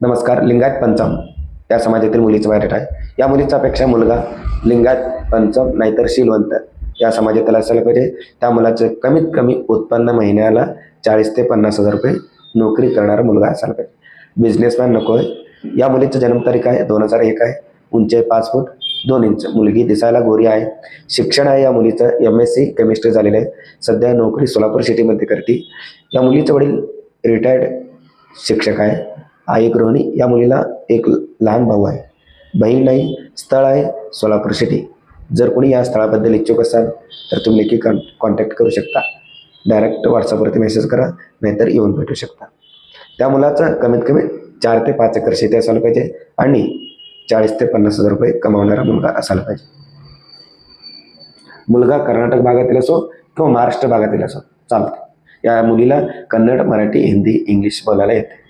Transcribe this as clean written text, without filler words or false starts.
नमस्कार. लिंगायत पंचम या समाजातील मुलीचं बायोडेटा आहे. या मुलीचा अपेक्षा मुलगा लिंगायत पंचम नाहीतर शीलवंत या समाजातील असायला पाहिजे. त्या मुलाचं कमीत कमी उत्पन्न महिन्याला 40 ते 50,000 रुपये नोकरी करणारा मुलगा असायला पाहिजे. बिझनेसमॅन नको आहे. या मुलीची जन्मतारीख आहे 2001 आहे. उंची 5 फूट 2 इंच. मुलगी दिसायला गोरी आहे. शिक्षण आहे या मुलीचं MSc केमिस्ट्री झालेलं आहे. सध्या नोकरी सोलापूर सिटीमध्ये करते. या मुलीचे वडील रिटायर्ड शिक्षक आहे. आई गृहिणी. या मुलीला एक लहान भाऊ आहे. बहीण नाही. स्थळ आहे सोलापूर सिटी. जर कोणी या स्थळाबद्दल इच्छुक असाल तर तुम्ही नक्की कॉन्टॅक्ट करू शकता. डायरेक्ट व्हॉट्सअपवरती मेसेज करा, नाहीतर येऊन भेटू शकता. त्या मुलाचं कमीत कमी 4 ते 5 एकर शेती असायला पाहिजे आणि 40 ते 50,000 रुपये कमावणारा मुलगा असायला पाहिजे. मुलगा कर्नाटक भागातील असो किंवा महाराष्ट्र भागातील असो चालते. या मुलीला कन्नड, मराठी, हिंदी, इंग्लिश बोलायला येते.